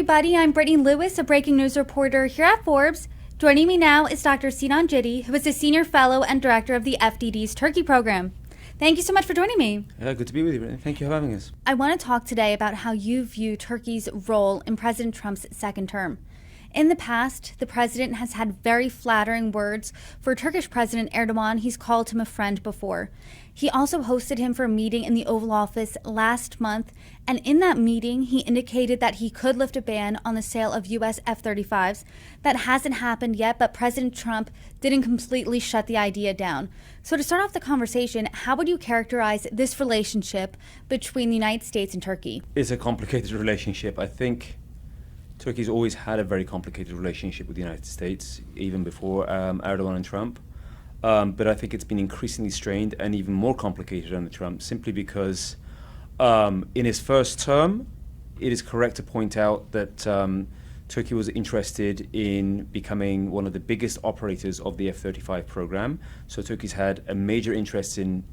everybody. I'm Brittany Lewis, a breaking news reporter here at Forbes. Joining me now is Dr. Sinan Ciddi, who is the Senior Fellow and Director of the FDD's Turkey Program. Thank you so much for joining me. Good to be with you, Brittany. Thank you for having us. I want to talk today about how you view Turkey's role in President Trump's second term. In the past, the president has had very flattering words for Turkish President Erdogan. He's called him a friend before. He also hosted him for a meeting in the Oval Office last month, and in that meeting, he indicated that he could lift a ban on the sale of U.S. F-35s. That hasn't happened yet, but President Trump didn't completely shut the idea down. So to start off the conversation, how would you characterize this relationship between the United States and Turkey? It's a complicated relationship. I think Turkey's always had a very complicated relationship with the United States, even before Erdogan and Trump. But I think it's been increasingly strained and even more complicated under Trump, simply because in his first term, it is correct to point out that Turkey was interested in becoming one of the biggest operators of the F-35 program. So Turkey's had a major interest in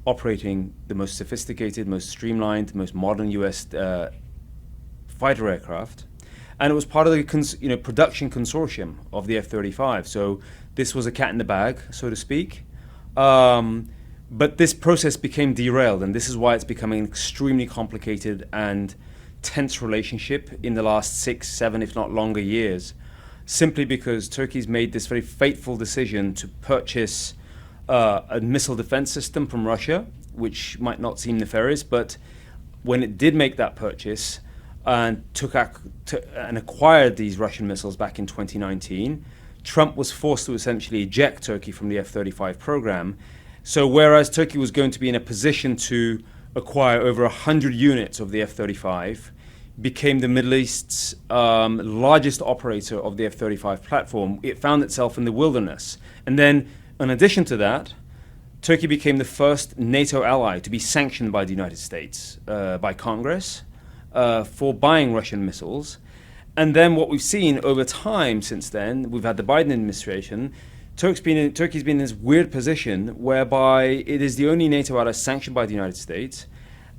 operating the most sophisticated, most streamlined, most modern U.S. fighter aircraft. And it was part of the production consortium of the F-35. So this was a cat in the bag, so to speak. But this process became derailed, and this is why it's becoming an extremely complicated and tense relationship in the last 6, 7, if not longer years, simply because Turkey's made this very fateful decision to purchase a missile defense system from Russia, which might not seem nefarious, but when it did make that purchase, and acquired these Russian missiles back in 2019, Trump was forced to essentially eject Turkey from the F-35 program. So whereas Turkey was going to be in a position to acquire over 100 units of the F-35, became the Middle East's largest operator of the F-35 platform, it found itself in the wilderness. And then, in addition to that, Turkey became the first NATO ally to be sanctioned by the United States, by Congress, for buying Russian missiles. And then what we've seen over time since then, we've had the Biden administration, Turkey's been in this weird position whereby it is the only NATO ally sanctioned by the United States,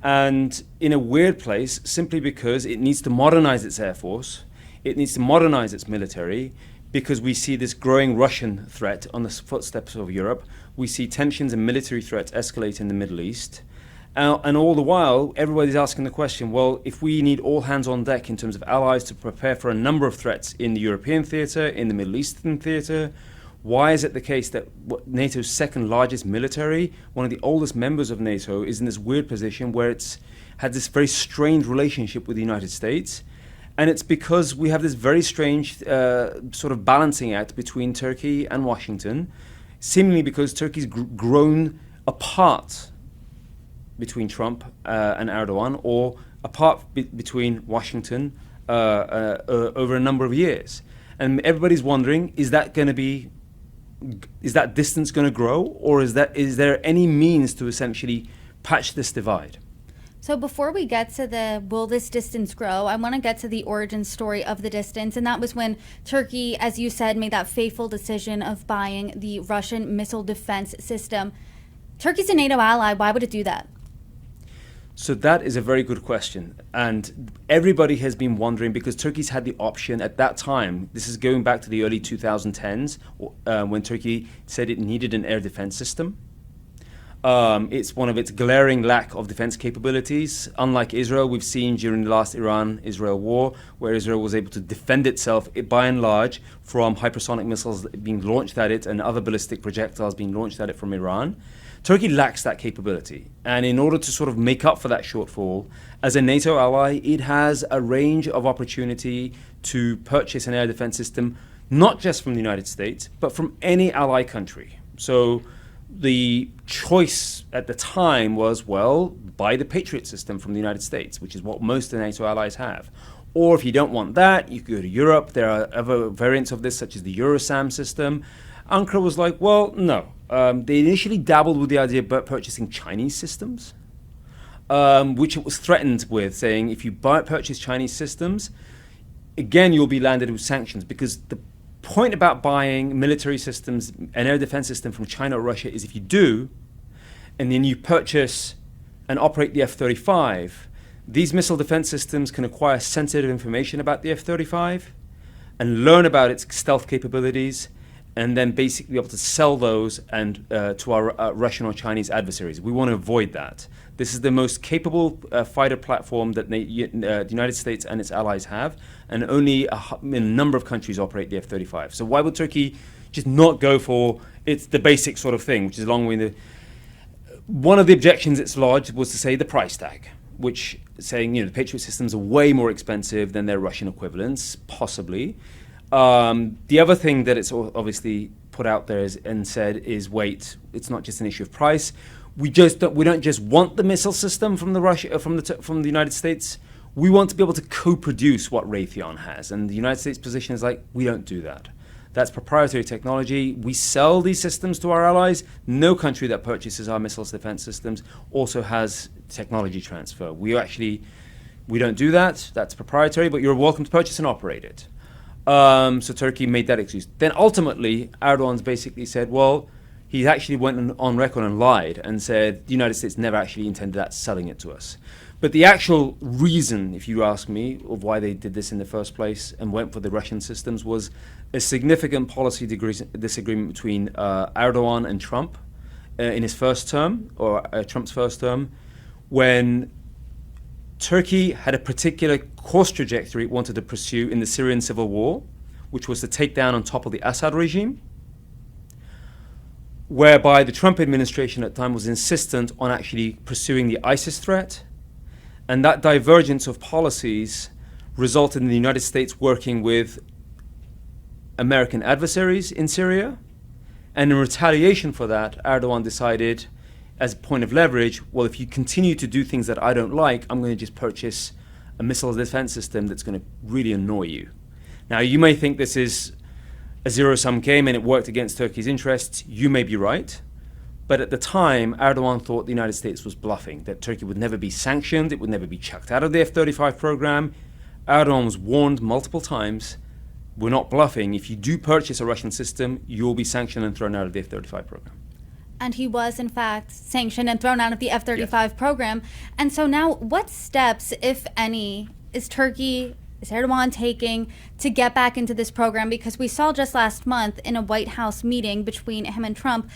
and in a weird place simply because it needs to modernize its air force, it needs to modernize its military, because we see this growing Russian threat on the footsteps of Europe. We see tensions and military threats escalate in the Middle East. And all the while, everybody's asking the question, well, if we need all hands on deck in terms of allies to prepare for a number of threats in the European theater, in the Middle Eastern theater, why is it the case that NATO's second largest military, one of the oldest members of NATO, is in this weird position where it's had this very strained relationship with the United States? And it's because we have this very strange sort of balancing act between Turkey and Washington, seemingly because Turkey's grown apart between Trump and Erdogan, or apart between Washington over a number of years. And everybody's wondering, is that distance going to grow, or is there any means to essentially patch this divide? So before we get to will this distance grow, I want to get to the origin story of the distance. And that was when Turkey, as you said, made that fateful decision of buying the Russian missile defense system. Turkey's a NATO ally. Why would it do that? So that is a very good question. And everybody has been wondering, because Turkey's had the option at that time, this is going back to the early 2010s, when Turkey said it needed an air defense system. It's one of its glaring lack of defense capabilities. Unlike Israel, we've seen during the last Iran-Israel war, where Israel was able to defend itself, by and large, from hypersonic missiles being launched at it and other ballistic projectiles being launched at it from Iran. Turkey lacks that capability. And in order to sort of make up for that shortfall, as a NATO ally, it has a range of opportunity to purchase an air defense system, not just from the United States, but from any ally country. So the choice at the time was, well, buy the Patriot system from the United States, which is what most of the NATO allies have. Or if you don't want that, you could go to Europe. There are other variants of this, such as the Eurosam system. Ankara was like, well, no. They initially dabbled with the idea of purchasing Chinese systems, which it was threatened with, saying if you purchase Chinese systems, again, you'll be landed with sanctions, because the point about buying military systems, an air defense system from China or Russia, is if you do, and then you purchase and operate the F-35, these missile defense systems can acquire sensitive information about the F-35 and learn about its stealth capabilities, and then basically be able to sell those and to our Russian or Chinese adversaries. We want to avoid that. This is the most capable fighter platform that the United States and its allies have, and only a number of countries operate the F-35. So why would Turkey just not go for the basic sort of thing, which is along with the... One of the objections it's lodged was to say the price tag, which saying, the Patriot systems are way more expensive than their Russian equivalents, possibly. The other thing that it's obviously put out there and said is, wait, it's not just an issue of price. We don't just want the missile system from the United States. We want to be able to co-produce what Raytheon has, and the United States position is like, we don't do that. That's proprietary technology. We sell these systems to our allies. No country that purchases our missiles defense systems also has technology transfer. We don't do that. That's proprietary, but you're welcome to purchase and operate it. So Turkey made that excuse. Then ultimately, Erdogan's basically said, well, he actually went on record and lied and said the United States never actually intended that selling it to us. But the actual reason, if you ask me, of why they did this in the first place and went for the Russian systems was a significant policy disagreement between Erdogan and Trump in his first term, or Trump's first term, when Turkey had a particular course trajectory it wanted to pursue in the Syrian civil war, which was to take down on top of the Assad regime, whereby the Trump administration at the time was insistent on actually pursuing the ISIS threat. And that divergence of policies resulted in the United States working with American adversaries in Syria. And in retaliation for that, Erdogan decided, as a point of leverage, well, if you continue to do things that I don't like, I'm going to just purchase a missile defense system that's going to really annoy you. Now, you may think this is a zero-sum game and it worked against Turkey's interests. You may be right. But at the time, Erdogan thought the United States was bluffing, that Turkey would never be sanctioned, it would never be chucked out of the F-35 program. Erdogan was warned multiple times, we're not bluffing. If you do purchase a Russian system, you'll be sanctioned and thrown out of the F-35 program. And he was, in fact, sanctioned and thrown out of the F-35 program. And so now, what steps, if any, is Erdogan taking to get back into this program? Because we saw just last month in a White House meeting between him and Trump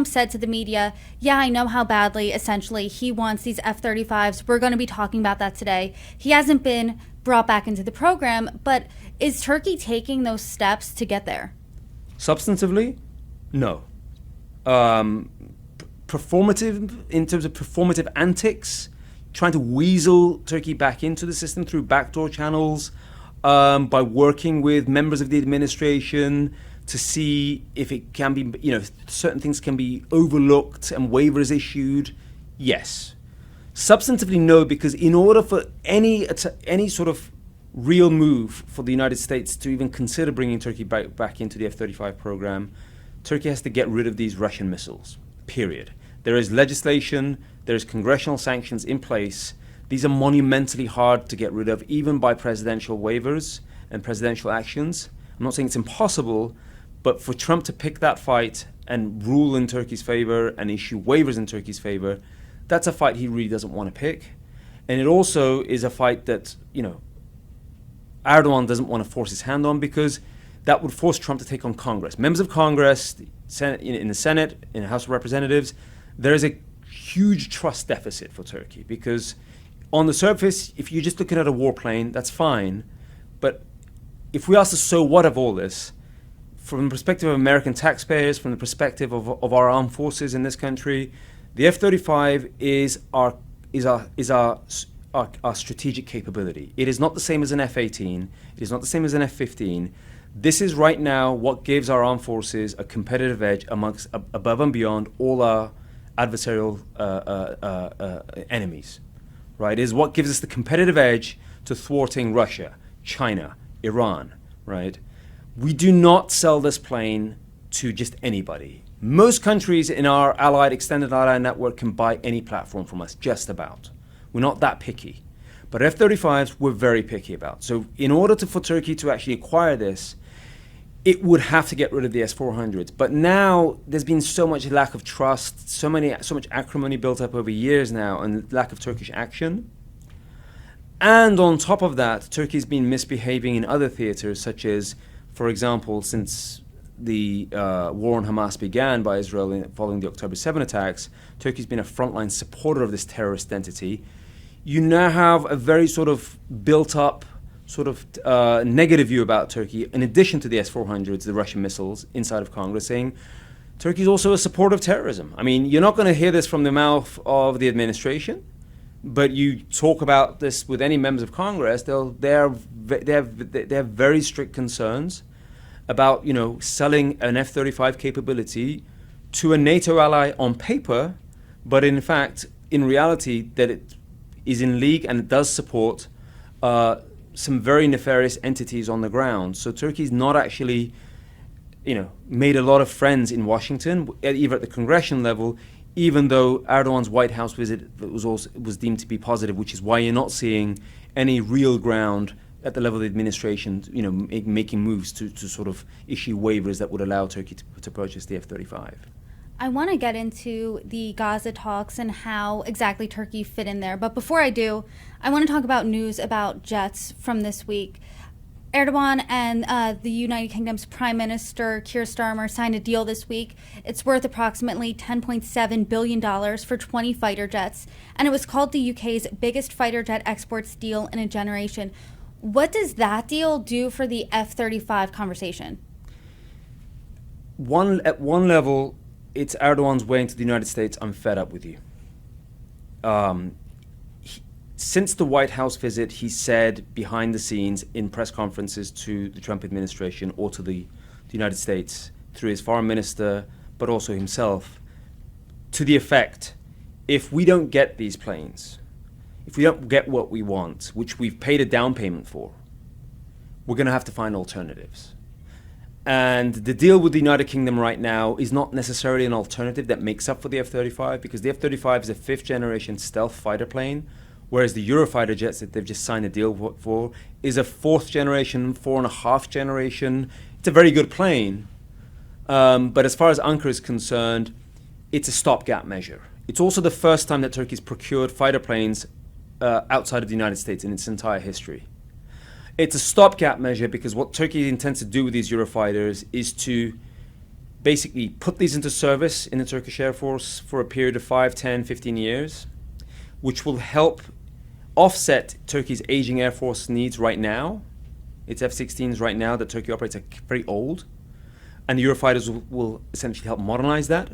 said to the media, yeah, I know how badly, essentially, he wants these F-35s. We're going to be talking about that today. He hasn't been brought back into the program, but is Turkey taking those steps to get there? Substantively, no. Performative, in terms of performative antics, trying to weasel Turkey back into the system through backdoor channels, by working with members of the administration to see if it can be, certain things can be overlooked and waivers issued. Yes. Substantively, no, because in order for any sort of real move for the United States to even consider bringing Turkey back into the F-35 program, Turkey has to get rid of these Russian missiles, period. There is legislation, there is congressional sanctions in place. These are monumentally hard to get rid of, even by presidential waivers and presidential actions. I'm not saying it's impossible, but for Trump to pick that fight and rule in Turkey's favor and issue waivers in Turkey's favor, that's a fight he really doesn't want to pick. And it also is a fight that, Erdogan doesn't want to force his hand on, because that would force Trump to take on Congress. Members of Congress, in the Senate, in the House of Representatives, there is a huge trust deficit for Turkey, because on the surface, if you're just looking at a warplane, that's fine. But if we ask the so what of all this, from the perspective of American taxpayers, from the perspective of our armed forces in this country, the F-35 is our strategic capability. It is not the same as an F-18. It is not the same as an F-15. This is right now what gives our armed forces a competitive edge above and beyond all our adversarial enemies. Right? It is what gives us the competitive edge to thwarting Russia, China, Iran. Right? We do not sell this plane to just anybody. Most countries in our extended allied network can buy any platform from us, just about. We're not that picky. But F-35s, we're very picky about. So in order for Turkey to actually acquire this, it would have to get rid of the S-400s. But now there's been so much lack of trust, so much acrimony built up over years now, and lack of Turkish action, And on top of that, Turkey's been misbehaving in other theaters, such as, for example, since the war on Hamas began by Israel following the October 7 attacks, Turkey's been a frontline supporter of this terrorist entity. You now have a very sort of built-up sort of negative view about Turkey, in addition to the S-400s, the Russian missiles, inside of Congress, saying Turkey is also a supporter of terrorism. I mean, you're not going to hear this from the mouth of the administration, but you talk about this with any members of Congress, they have very strict concerns about, you know, selling an F-35 capability to a NATO ally on paper, but in fact, in reality, that it is in league and it does support some very nefarious entities on the ground. So Turkey's not actually, you know, made a lot of friends in Washington, either at the congressional level, even though Erdogan's White House visit was deemed to be positive, which is why you're not seeing any real ground at the level of the administration, you know, making moves to sort of issue waivers that would allow Turkey to purchase the F-35. I want to get into the Gaza talks and how exactly Turkey fit in there. But before I do, I want to talk about news about jets from this week. Erdogan and the United Kingdom's Prime Minister Keir Starmer signed a deal this week. It's worth approximately $10.7 billion for 20 fighter jets, and it was called the UK's biggest fighter jet exports deal in a generation. What does that deal do for the F-35 conversation? At one level, it's Erdogan's way into the United States, I'm fed up with you. Since the White House visit, he said behind the scenes in press conferences to the Trump administration or to the United States through his foreign minister, but also himself, to the effect, if we don't get these planes, if we don't get what we want, which we've paid a down payment for, we're going to have to find alternatives. And the deal with the United Kingdom right now is not necessarily an alternative that makes up for the F-35, because the F-35 is a fifth generation stealth fighter plane, whereas the Eurofighter jets that they've just signed a deal for is a fourth generation, 4.5 generation. It's a very good plane. But as far as Ankara is concerned, it's a stopgap measure. It's also the first time that Turkey's procured fighter planes outside of the United States in its entire history. It's a stopgap measure because what Turkey intends to do with these Eurofighters is to basically put these into service in the Turkish Air Force for a period of 5, 10, 15 years, which will help offset Turkey's aging Air Force needs right now. Its F-16s right now that Turkey operates are very old, and the Eurofighters will essentially help modernize that.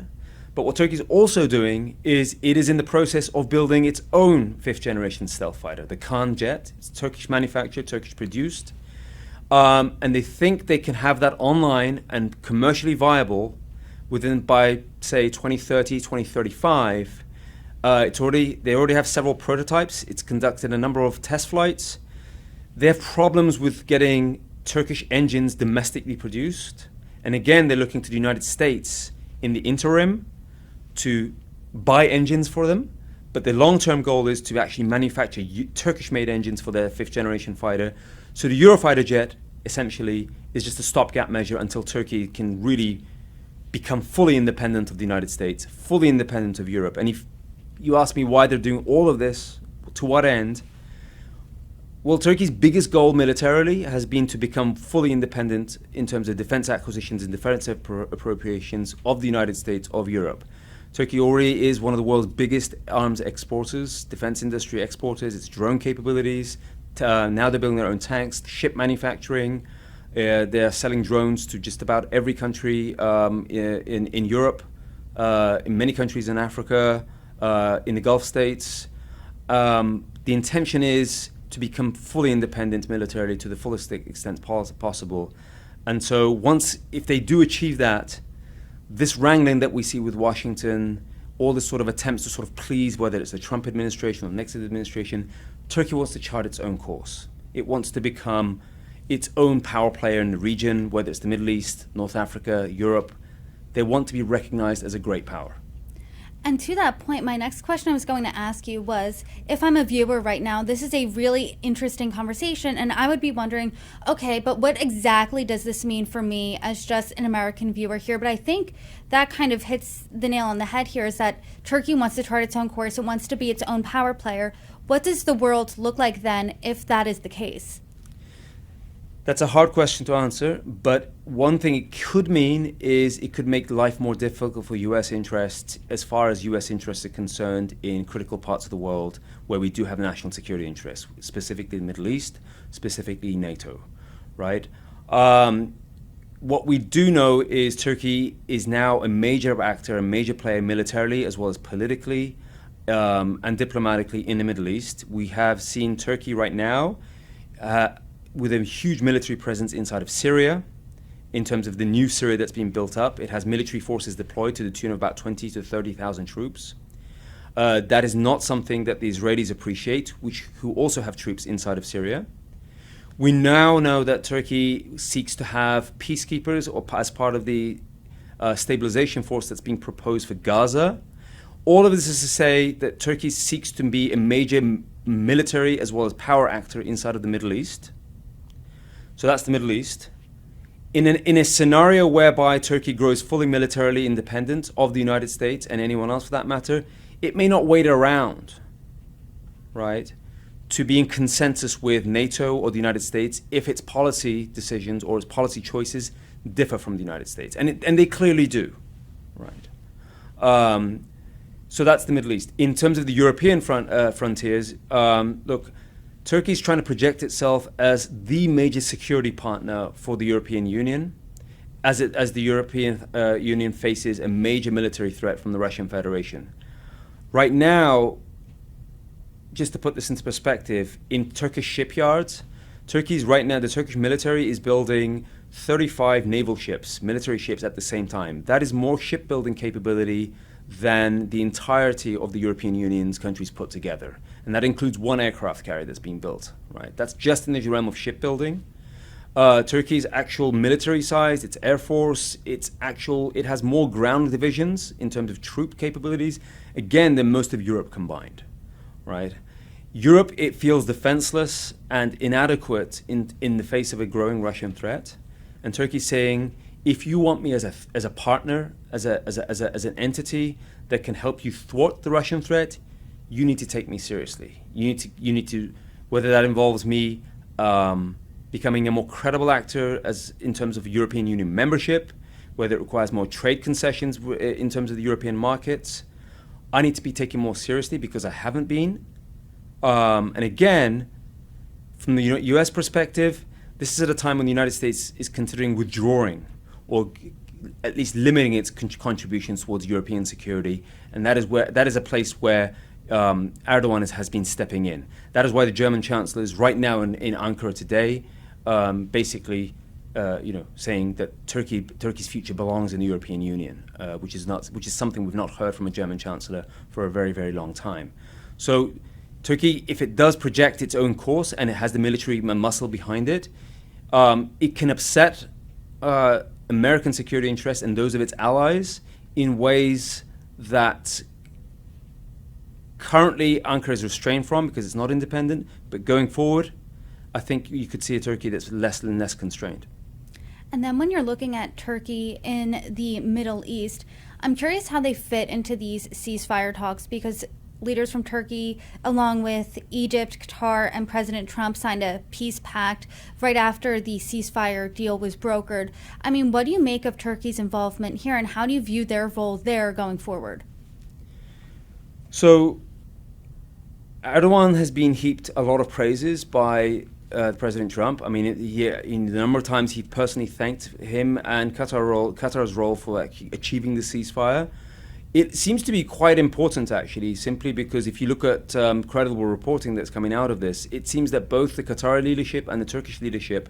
But what Turkey is also doing is it is in the process of building its own fifth generation stealth fighter, the Khan jet. It's Turkish manufactured, Turkish produced. And they think they can have that online and commercially viable by, say, 2030, 2035. They already have several prototypes. It's conducted a number of test flights. They have problems with getting Turkish engines domestically produced. And again, they're looking to the United States in the interim to buy engines for them. But the long-term goal is to actually manufacture Turkish-made engines for their fifth-generation fighter. So the Eurofighter jet, essentially, is just a stopgap measure until Turkey can really become fully independent of the United States, fully independent of Europe. And if you ask me why they're doing all of this, to what end? Well, Turkey's biggest goal militarily has been to become fully independent in terms of defense acquisitions and defense appropriations of the United States, of Europe. Turkey already is one of the world's biggest arms exporters, defense industry exporters, its drone capabilities. Now they're building their own tanks, ship manufacturing. They're selling drones to just about every country in Europe, in many countries in Africa, in the Gulf states. The intention is to become fully independent militarily to the fullest extent possible. And so if they do achieve that, this wrangling that we see with Washington, all this sort of attempts to sort of please, whether it's the Trump administration or the next administration, Turkey wants to chart its own course. It wants to become its own power player in the region, whether it's the Middle East, North Africa, Europe. They want to be recognized as a great power. And to that point, my next question I was going to ask you was, if I'm a viewer right now, this is a really interesting conversation, and I would be wondering, okay, but what exactly does this mean for me as just an American viewer here? But I think that kind of hits the nail on the head here, is that Turkey wants to chart its own course. It wants to be its own power player. What does the world look like then if that is the case? That's a hard question to answer, but one thing it could mean is it could make life more difficult for US interests as far as US interests are concerned in critical parts of the world where we do have national security interests, specifically the Middle East, specifically NATO, right? What we do know is Turkey is now a major actor, a major player militarily as well as politically and diplomatically in the Middle East. We have seen Turkey right now with a huge military presence inside of Syria. In terms of the new Syria that's being built up, it has military forces deployed to the tune of about 20 to 30,000 troops. That is not something that the Israelis appreciate, who also have troops inside of Syria. We now know that Turkey seeks to have peacekeepers or as part of the stabilization force that's being proposed for Gaza. All of this is to say that Turkey seeks to be a major military as well as power actor inside of the Middle East. So that's the Middle East. In a scenario whereby Turkey grows fully militarily independent of the United States and anyone else for that matter, it may not wait around, right, to be in consensus with NATO or the United States if its policy decisions or its policy choices differ from the United States. And they clearly do, right? So that's the Middle East. In terms of the European frontiers, look, Turkey is trying to project itself as the major security partner for the European Union, as the European Union faces a major military threat from the Russian Federation. Right now, just to put this into perspective, in Turkish shipyards, the Turkish military is building 35 naval ships, military ships at the same time. That is more shipbuilding capability than the entirety of the European Union's countries put together. And that includes one aircraft carrier that's being built, right? That's just in the realm of shipbuilding. Turkey's actual military size, its air force, it has more ground divisions in terms of troop capabilities, again, than most of Europe combined, right? Europe, it feels defenseless and inadequate in the face of a growing Russian threat. And Turkey's saying, if you want me as a partner, as an entity that can help you thwart the Russian threat, you need to take me seriously. You need to, whether that involves me becoming a more credible actor in terms of European Union membership, whether it requires more trade concessions in terms of the European markets, I need to be taken more seriously because I haven't been. And again, from the U.S. perspective, this is at a time when the United States is considering withdrawing or at least limiting its contributions towards European security, and that is a place where Erdogan has been stepping in. That is why the German Chancellor is right now in Ankara today, basically, saying that Turkey's future belongs in the European Union, which is something we've not heard from a German Chancellor for a very, very long time. So, Turkey, if it does project its own course and it has the military muscle behind it, it can upset American security interests and those of its allies in ways that currently Ankara is restrained from because it's not independent, but going forward, I think you could see a Turkey that's less and less constrained. And then when you're looking at Turkey in the Middle East, I'm curious how they fit into these ceasefire talks, because leaders from Turkey, along with Egypt, Qatar, and President Trump signed a peace pact right after the ceasefire deal was brokered. I mean, what do you make of Turkey's involvement here, and how do you view their role there going forward? So, Erdogan has been heaped a lot of praises by President Trump. I mean, in the number of times he personally thanked him and Qatar's role for achieving the ceasefire. It seems to be quite important, actually, simply because if you look at credible reporting that's coming out of this, it seems that both the Qatari leadership and the Turkish leadership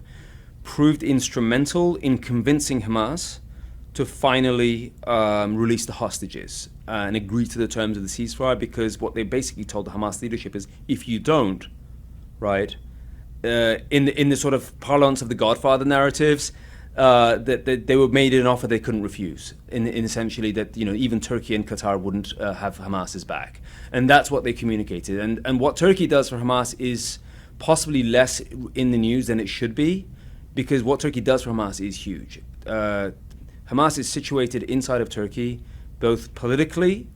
proved instrumental in convincing Hamas to finally release the hostages and agree to the terms of the ceasefire, because what they basically told the Hamas leadership is, if you don't, right, in the sort of parlance of the Godfather narratives, that they were made an offer they couldn't refuse, in essentially that even Turkey and Qatar wouldn't have Hamas's back, and that's what they communicated. And what Turkey does for Hamas is possibly less in the news than it should be, because what Turkey does for Hamas is huge. Hamas is situated inside of Turkey, both politically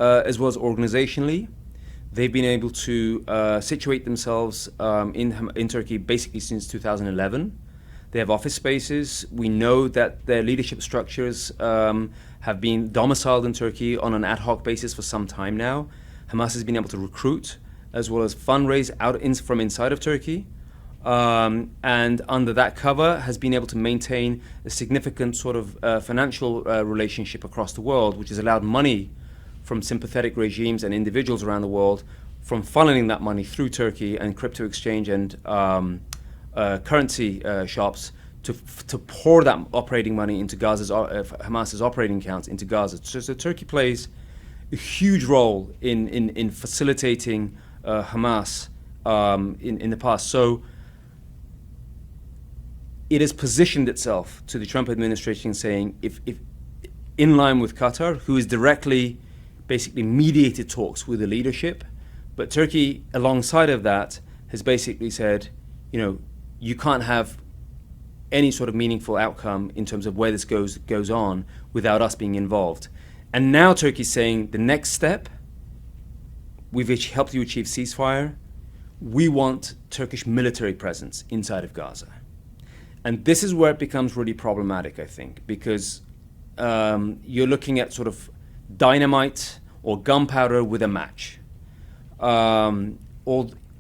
as well as organizationally. They've been able to situate themselves in Turkey basically since 2011. They have office spaces. We know that their leadership structures have been domiciled in Turkey on an ad hoc basis for some time now. Hamas has been able to recruit as well as fundraise from inside of Turkey. And under that cover has been able to maintain a significant sort of financial relationship across the world, which has allowed money from sympathetic regimes and individuals around the world from funneling that money through Turkey and crypto exchange and currency shops to pour that operating money into Hamas's operating accounts into Gaza. So Turkey plays a huge role in facilitating Hamas in the past. So it has positioned itself to the Trump administration saying, if in line with Qatar, who is directly basically mediated talks with the leadership, but Turkey alongside of that has basically said, you can't have any sort of meaningful outcome in terms of where this goes on without us being involved. And now Turkey's saying the next step, we've helped you achieve ceasefire, we want Turkish military presence inside of Gaza. And this is where it becomes really problematic, I think, because you're looking at sort of dynamite or gunpowder with a match.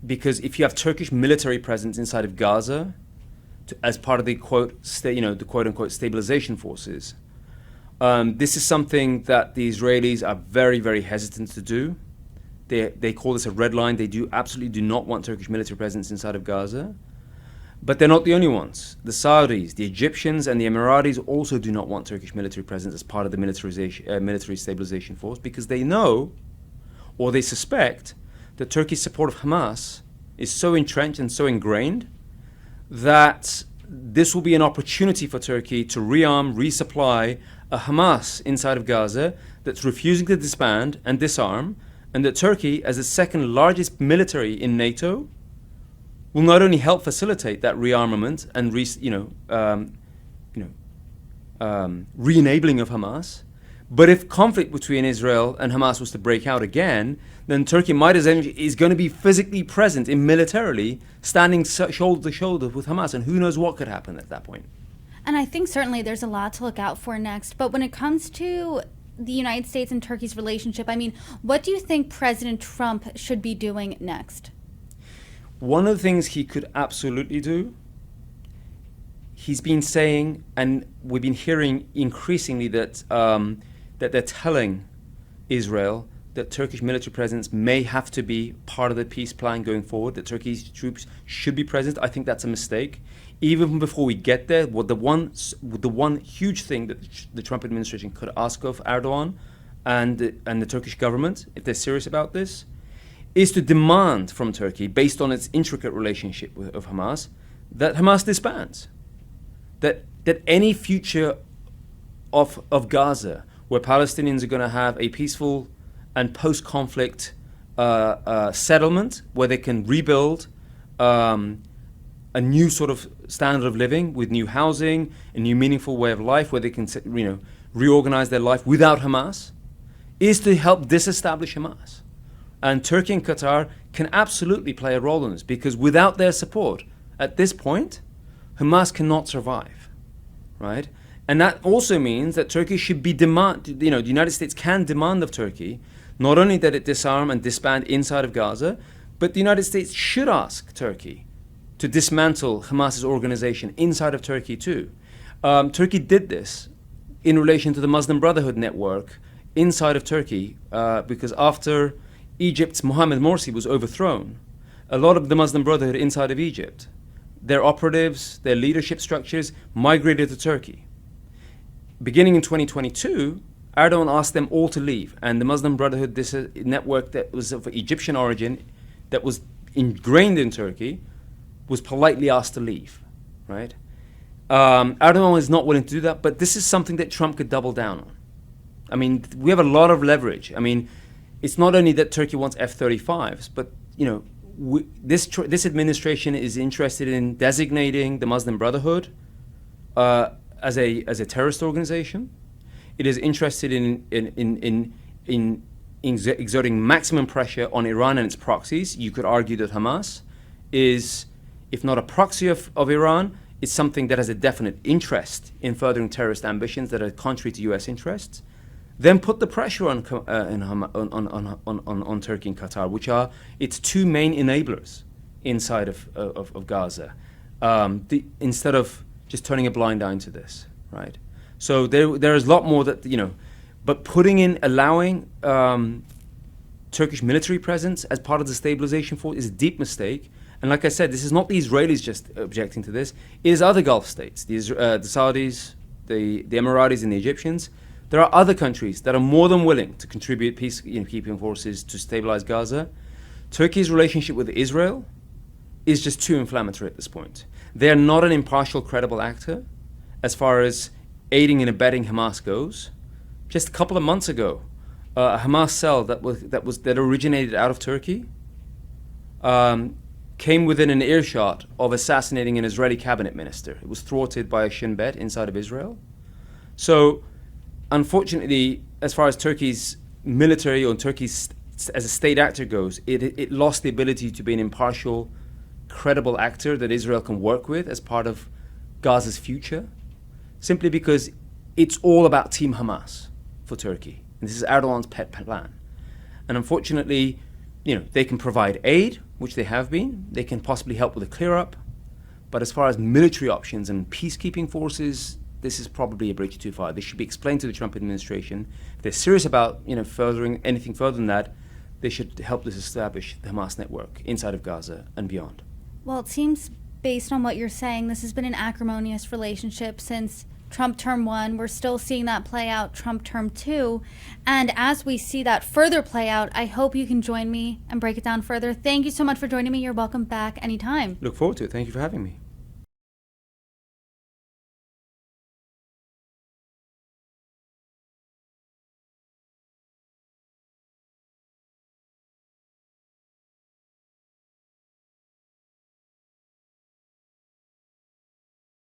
Because if you have Turkish military presence inside of Gaza, as part of the the quote unquote stabilization forces, this is something that the Israelis are very, very hesitant to do. They call this a red line. They absolutely do not want Turkish military presence inside of Gaza. But they're not the only ones. The Saudis, the Egyptians, and the Emiratis also do not want Turkish military presence as part of the military stabilization force, because they know, or they suspect, that Turkey's support of Hamas is so entrenched and so ingrained that this will be an opportunity for Turkey to rearm, resupply a Hamas inside of Gaza that's refusing to disband and disarm, and that Turkey, as the second largest military in NATO, will not only help facilitate that rearmament and re-enabling of Hamas, but if conflict between Israel and Hamas was to break out again, then Turkey is going to be physically present and militarily standing shoulder to shoulder with Hamas, and who knows what could happen at that point. And I think certainly there's a lot to look out for next. But when it comes to the United States and Turkey's relationship, what do you think President Trump should be doing next? One of the things he could absolutely do, he's been saying, and we've been hearing increasingly that they're telling Israel that Turkish military presence may have to be part of the peace plan going forward, that Turkey's troops should be present. I think that's a mistake. Even before we get there, the one huge thing that the Trump administration could ask of Erdogan and the Turkish government, if they're serious about this, is to demand from Turkey, based on its intricate relationship of Hamas, that Hamas disbands. That any future of Gaza, where Palestinians are going to have a peaceful and post-conflict settlement, where they can rebuild a new sort of standard of living with new housing, a new meaningful way of life, where they can reorganize their life without Hamas, is to help disestablish Hamas. And Turkey and Qatar can absolutely play a role in this, because without their support, at this point, Hamas cannot survive, right? And that also means that Turkey should be the United States can demand of Turkey not only that it disarm and disband inside of Gaza, but the United States should ask Turkey to dismantle Hamas's organization inside of Turkey too. Turkey did this in relation to the Muslim Brotherhood network inside of Turkey, because after Egypt's Mohammed Morsi was overthrown, a lot of the Muslim Brotherhood inside of Egypt, their operatives, their leadership structures migrated to Turkey. Beginning in 2022, Erdogan asked them all to leave, and the Muslim Brotherhood network that was of Egyptian origin, that was ingrained in Turkey, was politely asked to leave, right? Erdogan is not willing to do that, but this is something that Trump could double down on. We have a lot of leverage. It's not only that Turkey wants F-35s, but this administration is interested in designating the Muslim Brotherhood as a terrorist organization. It is interested in exerting maximum pressure on Iran and its proxies. You could argue that Hamas is, if not a proxy of Iran, it's something that has a definite interest in furthering terrorist ambitions that are contrary to U.S. interests. Then put the pressure on Turkey and Qatar, which are its two main enablers inside of Gaza, instead of just turning a blind eye to this, right? So there is a lot more that, but allowing Turkish military presence as part of the stabilization force is a deep mistake. And like I said, this is not the Israelis just objecting to this. It is other Gulf states, the Saudis, the Emiratis and the Egyptians. There are other countries that are more than willing to contribute peacekeeping forces to stabilize Gaza. Turkey's relationship with Israel is just too inflammatory at this point. They are not an impartial, credible actor as far as aiding and abetting Hamas goes. Just a couple of months ago, a Hamas cell that originated out of Turkey came within an earshot of assassinating an Israeli cabinet minister. It was thwarted by a Shin Bet inside of Israel. So, unfortunately, as far as Turkey's military or Turkey's as a state actor goes, it lost the ability to be an impartial, credible actor that Israel can work with as part of Gaza's future, simply because it's all about Team Hamas for Turkey. And this is Erdogan's pet plan. And unfortunately, they can provide aid, which they have been. They can possibly help with a clear-up. But as far as military options and peacekeeping forces, this is probably a bridge too far. This should be explained to the Trump administration. If they're serious about furthering anything further than that, they should help us establish the Hamas network inside of Gaza and beyond. Well, it seems, based on what you're saying, this has been an acrimonious relationship since Trump term 1. We're still seeing that play out Trump term 2. And as we see that further play out, I hope you can join me and break it down further. Thank you so much for joining me. You're welcome back anytime. Look forward to it. Thank you for having me.